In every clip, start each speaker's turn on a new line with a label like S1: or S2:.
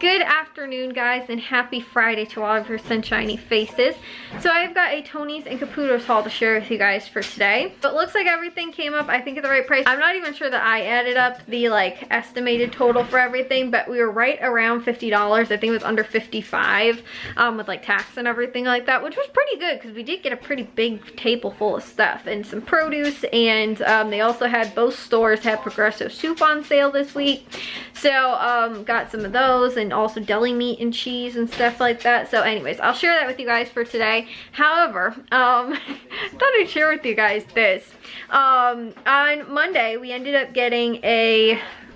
S1: Good afternoon, guys, and happy Friday to all of your sunshiny faces. So I've got a Tony's and Caputo's haul to share with you guys for today. But it looks like everything came up, I think, at the right price. I'm not even sure that I added up the estimated total for everything, but we were right around $50. I think it was under 55 with tax and everything like that, which was pretty good because we did get a pretty big table full of stuff and some produce. And they also had, both stores had Progresso soup on sale this week. So got some of those, and also deli meat and cheese and stuff like that. So anyways, I'll share that with you guys for today. However, I thought I'd share with you guys this. On Monday, we ended up getting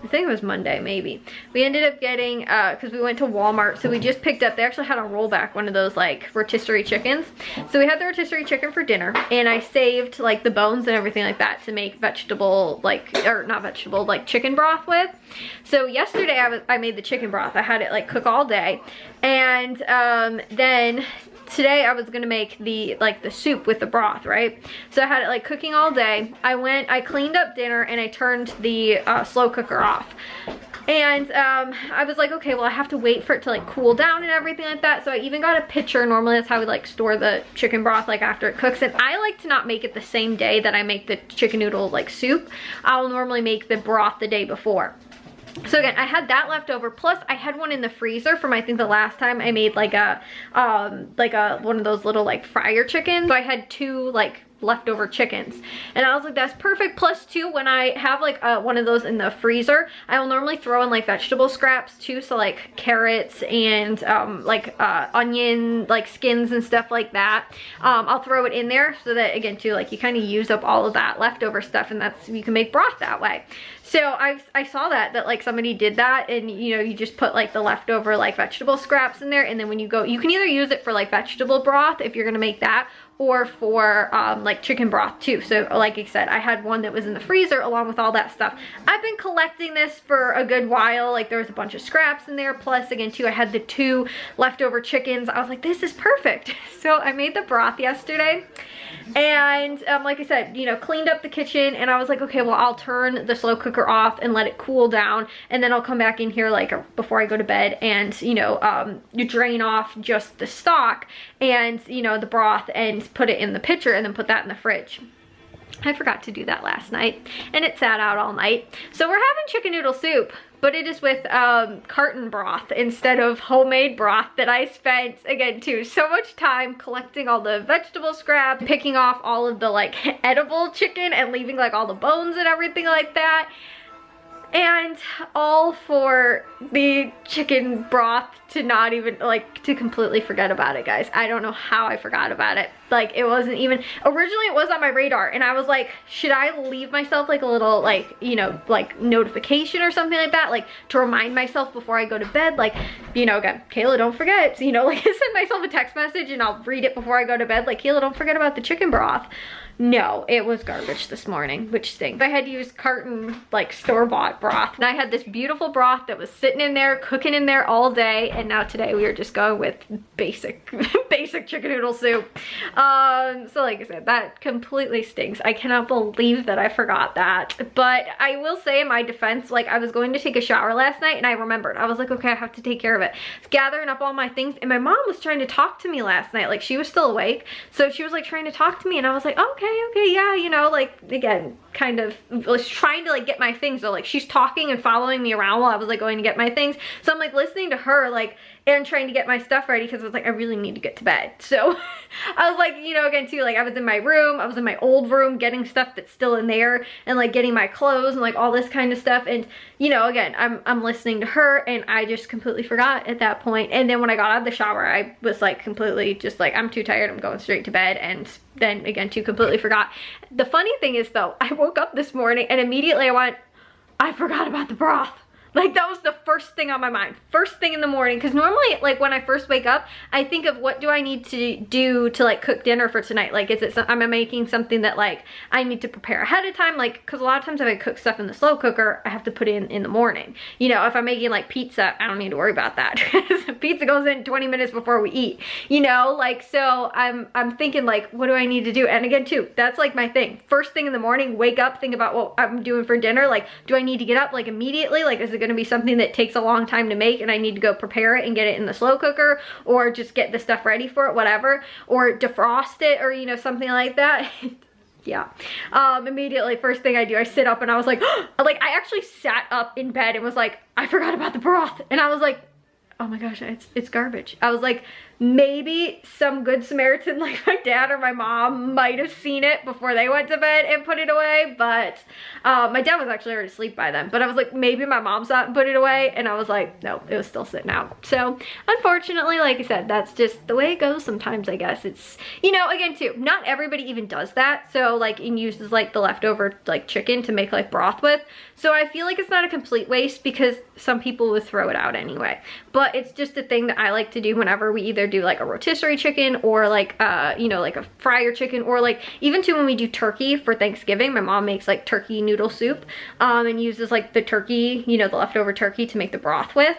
S1: I think it was Monday, maybe. We ended up getting, because we went to Walmart, so we just picked up, they actually had on rollback one of those rotisserie chickens. So we had the rotisserie chicken for dinner, and I saved the bones and everything like that to make vegetable, or not vegetable, chicken broth with. So yesterday I made the chicken broth. I had it cook all day, and then today I was gonna make the soup with the broth, right? So I had it cooking all day. I cleaned up dinner and I turned the slow cooker off. And I was like, okay, well, I have to wait for it to cool down and everything like that. So I even got a pitcher. Normally that's how we store the chicken broth after it cooks. And I like to not make it the same day that I make the chicken noodle soup. I'll normally make the broth the day before. So again, I had that left over, plus I had one in the freezer from, I think, the last time I made one of those little fryer chickens. So I had two leftover chickens, and I was like, that's perfect. Plus too, when I have one of those in the freezer, I will normally throw in vegetable scraps too, so carrots and onion skins and stuff like that. I'll throw it in there so that, again too, you kind of use up all of that leftover stuff, and you can make broth that way. So I saw that somebody did that, and you just put the leftover vegetable scraps in there, and then when you go, you can either use it for vegetable broth if you're gonna make that, or for chicken broth too. So like I said, I had one that was in the freezer along with all that stuff. I've been collecting this for a good while. There was a bunch of scraps in there, plus again too, I had the two leftover chickens. I was like, this is perfect. So I made the broth yesterday, and like I said, cleaned up the kitchen, and I was like, okay, well, I'll turn the slow cooker off and let it cool down, and then I'll come back in here before I go to bed, and you drain off just the stock and the broth, and put it in the pitcher, and then put that in the fridge. I forgot to do that last night, and it sat out all night. So we're having chicken noodle soup, but it is with carton broth instead of homemade broth that I spent, again too, so much time collecting all the vegetable scraps, picking off all of the edible chicken and leaving all the bones and everything like that. And all for the chicken broth to not even, to completely forget about it, guys. I don't know how I forgot about it. It wasn't even, originally it was on my radar, and I was like, should I leave myself a little, notification or something like that, to remind myself before I go to bed, again, Kayla, don't forget, send myself a text message, and I'll read it before I go to bed, Kayla, don't forget about the chicken broth. No, it was garbage this morning, which stinks. I had used carton, store-bought broth. And I had this beautiful broth that was sitting in there, cooking in there all day, and now today we are just going with basic, basic chicken noodle soup. So like I said, that completely stinks. I cannot believe that I forgot that. But I will say, in my defense, I was going to take a shower last night, and I remembered. I was like, okay, I have to take care of it. I was gathering up all my things, and my mom was trying to talk to me last night. She was still awake, so she was trying to talk to me, and I was like, okay, yeah, again, kind of was trying to get my things, so she's talking and following me around while I was going to get my things. So I'm listening to her and trying to get my stuff ready, because I was I really need to get to bed. So I was again too, I was in my room, I was in my old room getting stuff that's still in there, and getting my clothes and all this kind of stuff, and again, I'm listening to her, and I just completely forgot at that point. And then when I got out of the shower, I was completely just I'm too tired, I'm going straight to bed, and then again too, completely forgot. The funny thing is though, I woke up this morning and immediately I went, I forgot about the broth. That was the first thing on my mind, first thing in the morning, because normally when I first wake up, I think of what do I need to do to cook dinner for tonight. Is it am I making something that I need to prepare ahead of time, because a lot of times if I cook stuff in the slow cooker, I have to put it in the morning. If I'm making pizza, I don't need to worry about that. Pizza goes in 20 minutes before we eat, so I'm thinking what do I need to do? And again too, that's my thing, first thing in the morning, wake up, think about what I'm doing for dinner. Do I need to get up immediately? Is it it going to be something that takes a long time to make and I need to go prepare it and get it in the slow cooker, or just get the stuff ready for it, whatever, or defrost it, or, you know, something like that. Yeah. Immediately, first thing I do, I sit up and I was like, like, I actually sat up in bed and was like, I forgot about the broth. And I was like, oh my gosh, it's garbage. I was like, maybe some good Samaritan like my dad or my mom might have seen it before they went to bed and put it away, but my dad was actually already asleep by then. But I was like, maybe my mom saw it and put it away, and I was like, no, it was still sitting out. So unfortunately, like I said, that's just the way it goes sometimes, I guess. It's, you know, again too, not everybody even does that. So like, and uses like the leftover like chicken to make like broth with. So I feel like it's not a complete waste, because some people would throw it out anyway. But it's just a thing that I like to do whenever we either do like a rotisserie chicken, or like you know, like a fryer chicken, or like even too when we do turkey for Thanksgiving. My mom makes like turkey noodle soup and uses like the turkey, you know, the leftover turkey to make the broth with.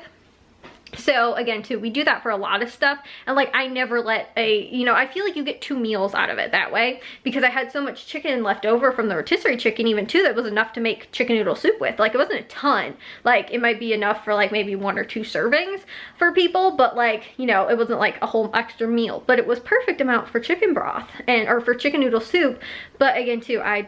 S1: So again too, we do that for a lot of stuff, and like I never let you know, I feel like you get 2 meals out of it that way, because I had so much chicken left over from the rotisserie chicken even too, that was enough to make chicken noodle soup with. Like, it wasn't a ton, like it might be enough for like maybe 1 or 2 servings for people, but like, you know, it wasn't like a whole extra meal, but it was perfect amount for chicken broth or for chicken noodle soup. But again too, I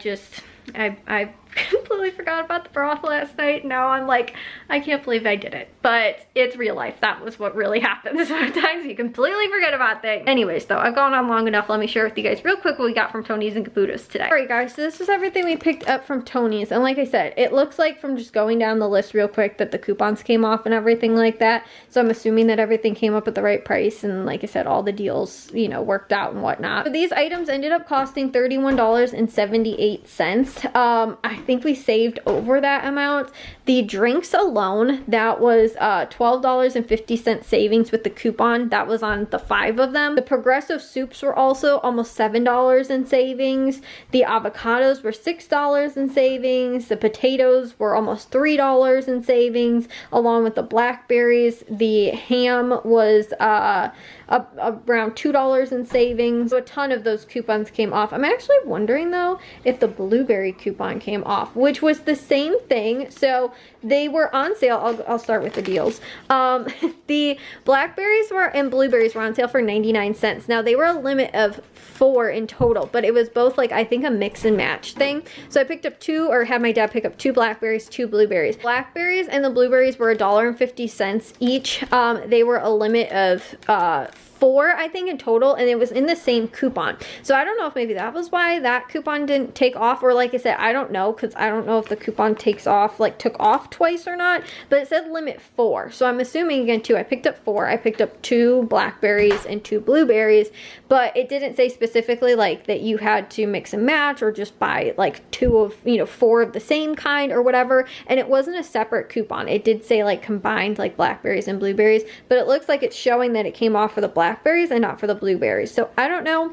S1: completely forgot about the broth last night. Now I'm like, I can't believe I did it. But it's real life. That was what really happens. Sometimes you completely forget about things. Anyways, though, I've gone on long enough. Let me share with you guys real quick what we got from Tony's and Caputo's today. Alright guys, so this is everything we picked up from Tony's. And like I said, it looks like from just going down the list real quick that the coupons came off and everything like that. So I'm assuming that everything came up at the right price. And like I said, all the deals, you know, worked out and whatnot. So these items ended up costing $31.78. I think we saved over that amount. The drinks alone, that was $12.50 savings with the coupon. That was on the 5 of them. The Progressive soups were also almost $7 in savings. The avocados were $6 in savings. The potatoes were almost $3 in savings, along with the blackberries. The ham was around $2 in savings. So a ton of those coupons came off. I'm actually wondering though if the blueberry coupon came off, which was the same thing. So they were on sale. I'll start with the deals. The blackberries and blueberries were on sale for 99 cents. Now they were a limit of 4 in total, but it was both like, I think, a mix and match thing. So I picked up 2, or had my dad pick up 2 blackberries, 2 blueberries. Blackberries and the blueberries were $1.50 each. They were a limit of 4, I think, in total, and it was in the same coupon. So I don't know if maybe that was why that coupon didn't take off, or like I said, I don't know, because I don't know if the coupon took off twice or not, but it said limit 4. So I'm assuming again too, I picked up 4. I picked up 2 blackberries and 2 blueberries, but it didn't say specifically like that you had to mix and match or just buy like 2 of, you know, 4 of the same kind or whatever. And it wasn't a separate coupon. It did say like combined like blackberries and blueberries, but it looks like it's showing that it came off for the blackberries and not for the blueberries. So I don't know.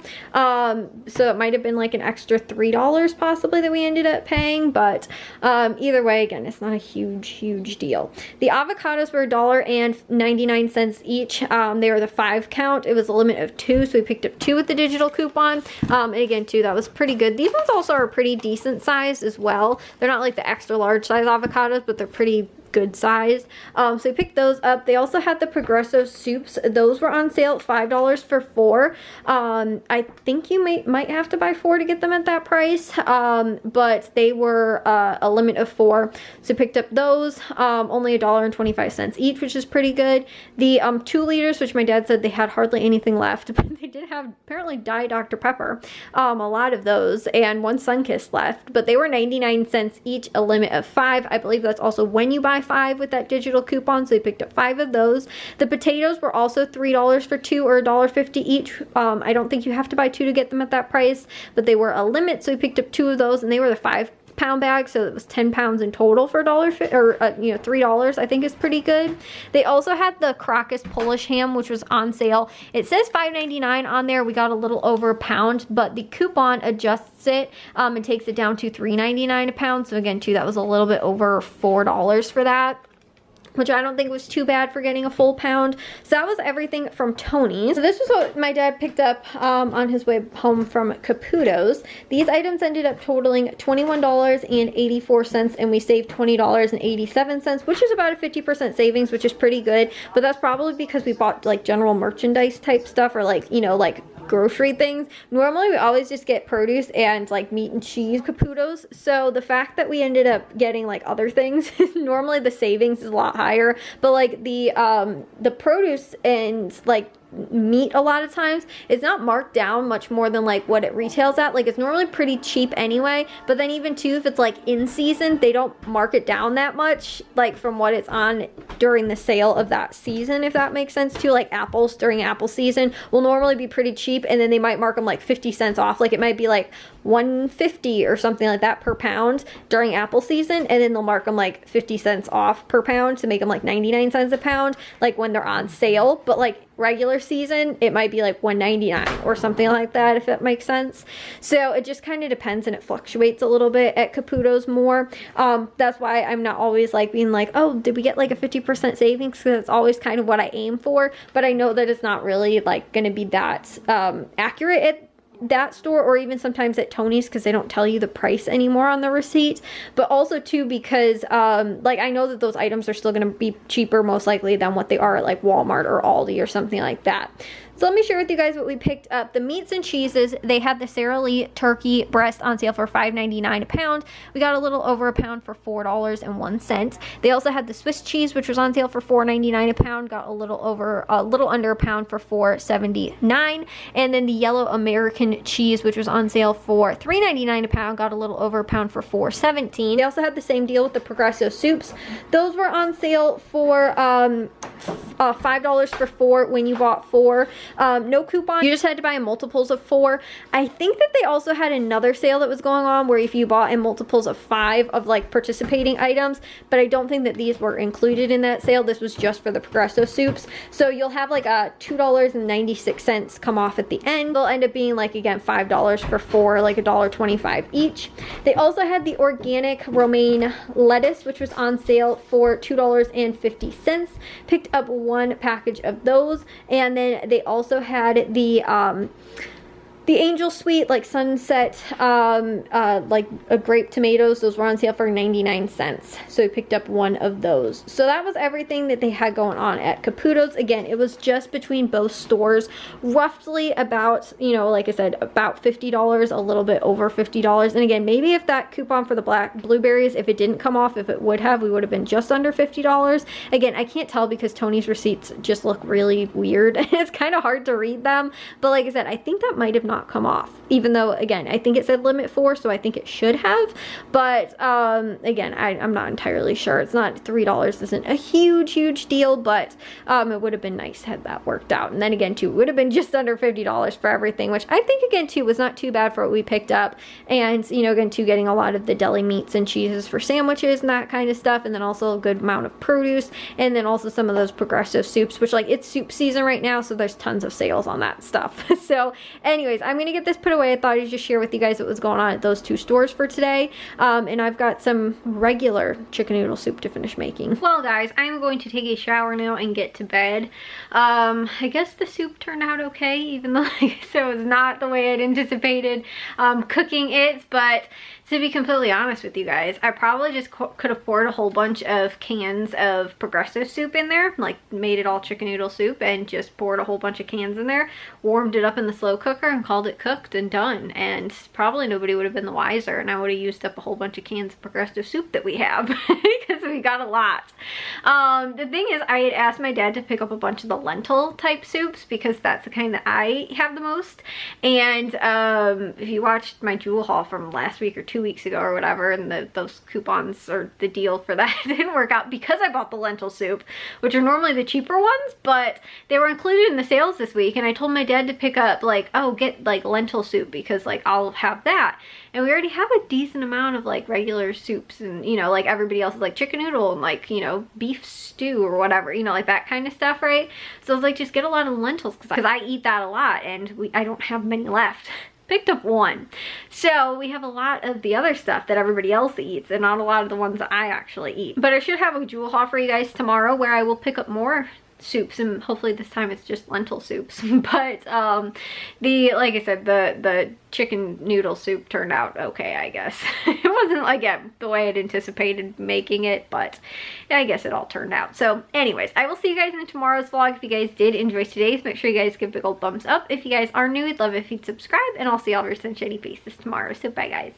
S1: So it might have been like an extra $3 possibly that we ended up paying, but either way, again, it's not a huge deal. The avocados were $1.99 each. They were the 5 count. It was a limit of 2, so we picked up 2 with the digital coupon. And again too, that was pretty good. These ones also are pretty decent size as well. They're not like the extra large size avocados, but they're pretty good size. So we picked those up. They also had the Progressive soups. Those were on sale at $5 for 4. I think you might have to buy 4 to get them at that price, but they were a limit of 4. So we picked up those, only $1.25 each, which is pretty good. The 2 liters, which my dad said they had hardly anything left, but they did have apparently Diet Dr. Pepper, a lot of those, and 1 Sunkist left, but they were 99 cents each, a limit of 5. I believe that's also when you buy 5 with that digital coupon, so we picked up 5 of those. The potatoes were also $3 for 2, or $1.50 each. I don't think you have to buy 2 to get them at that price, but they were a limit, so we picked up 2 of those, and they were the 5-pound bag, so it was 10 pounds in total for $1.50, or you know, $3. I think is pretty good. They also had the Crocus Polish ham, which was on sale. It says $5.99 on there. We got a little over a pound, but the coupon adjusts it and takes it down to $3.99 a pound. So again too, that was a little bit over $4 for that. which I don't think was too bad for getting a full pound. So that was everything from Tony's. So this was what my dad picked up on his way home from Caputo's. These items ended up totaling $21.84, and we saved $20.87, which is about a 50% savings, which is pretty good. But that's probably because we bought like general merchandise type stuff, or like, you know, like grocery things. Normally we always just get produce and like meat and cheese Caputo's. So the fact that we ended up getting like other things, normally the savings is a lot higher, but like the produce and like meat a lot of times it's not marked down much more than like what it retails at. Like it's normally pretty cheap anyway, but then even too, if it's like in season, they don't mark it down that much like from what it's on during the sale of that season, if that makes sense too. Like apples during apple season will normally be pretty cheap, and then they might mark them like 50 cents off. Like it might be like 150 or something like that per pound during apple season, and then they'll mark them like 50 cents off per pound to make them like 99 cents a pound, like when they're on sale. But like regular season, it might be like $1.99 or something like that, if that makes sense. So it just kind of depends, and it fluctuates a little bit at Caputo's more. That's why I'm not always like being like, oh, did we get like a 50% savings? Because it's always kind of what I aim for, but I know that it's not really like going to be that accurate at that store, or even sometimes at Tony's, because they don't tell you the price anymore on the receipt. But also too, because like I know that those items are still going to be cheaper most likely than what they are at like Walmart or Aldi or something like that. So let me share with you guys what we picked up. The meats and cheeses, they had the Sara Lee turkey breast on sale for $5.99 a pound. We got a little over a pound for $4.01. They also had the Swiss cheese, which was on sale for $4.99 a pound. Got a little under a pound for $4.79. And then the yellow American cheese, which was on sale for $3.99 a pound. Got a little over a pound for $4.17. They also had the same deal with the Progresso soups. Those were on sale for $5 for 4 when you bought 4. No coupon. You just had to buy in multiples of 4. I think that they also had another sale that was going on where if you bought in multiples of 5 of like participating items, but I don't think that these were included in that sale. This was just for the Progresso soups. So you'll have like a $2.96 come off at the end. They'll end up being like, again, $5 for 4, like $1.25 each. They also had the organic romaine lettuce, which was on sale for $2.50. Picked up 1 package of those, and then they also had the Angel Sweet, like sunset, like grape tomatoes. Those were on sale for 99 cents. So we picked up 1 of those. So that was everything that they had going on at Caputo's. Again, it was just between both stores, roughly about, you know, like I said, about $50, a little bit over $50. And again, maybe if that coupon for the black blueberries, if it didn't come off, if it would have, we would have been just under $50. Again, I can't tell because Tony's receipts just look really weird. It's kind of hard to read them. But like I said, I think that might have not come off, even though again I think it said limit 4, so I think it should have. But again, I'm not entirely sure. It's not $3 isn't a huge deal, but it would have been nice had that worked out. And then again too, it would have been just under $50 for everything, which I think again too was not too bad for what we picked up. And you know, again too, getting a lot of the deli meats and cheeses for sandwiches and that kind of stuff, and then also a good amount of produce, and then also some of those Progresso soups, which like it's soup season right now, so there's tons of sales on that stuff. So anyways, I'm gonna get this put away. I thought I'd just share with you guys what was going on at those 2 stores for today. And I've got some regular chicken noodle soup to finish making. Well guys, I'm going to take a shower now and get to bed. I guess the soup turned out okay, even though like I said, it was not the way I'd anticipated cooking it. But to be completely honest with you guys, I probably just could have poured a whole bunch of cans of Progresso soup in there, like made it all chicken noodle soup and just poured a whole bunch of cans in there, warmed it up in the slow cooker and called it cooked and done. And probably nobody would have been the wiser, and I would have used up a whole bunch of cans of Progresso soup that we have because we got a lot. The thing is, I had asked my dad to pick up a bunch of the lentil type soups because that's the kind that I have the most. And if you watched my Jewel haul from last week or 2 weeks ago or whatever, and those coupons or the deal for that didn't work out because I bought the lentil soup, which are normally the cheaper ones, but they were included in the sales this week. And I told my dad to pick up like, oh, get like lentil soup because like I'll have that. And we already have a decent amount of like regular soups, and you know, like everybody else is like chicken noodle and like, you know, beef stew or whatever, you know, like that kind of stuff, right? So I was like, just get a lot of lentils because I eat that a lot, and I don't have many left. picked up one. So we have a lot of the other stuff that everybody else eats and not a lot of the ones that I actually eat. But I should have a jewel haul for you guys tomorrow where I will pick up more soups, and hopefully this time it's just lentil soups. But like I said, the chicken noodle soup turned out okay, I guess. It wasn't like the way I'd anticipated making it, but I guess it all turned out. So anyways, I will see you guys in tomorrow's vlog. If you guys did enjoy today's, make sure you guys give a big old thumbs up. If you guys are new, I'd love it if you'd subscribe, and I'll see all of your sunshiny faces tomorrow. So bye guys.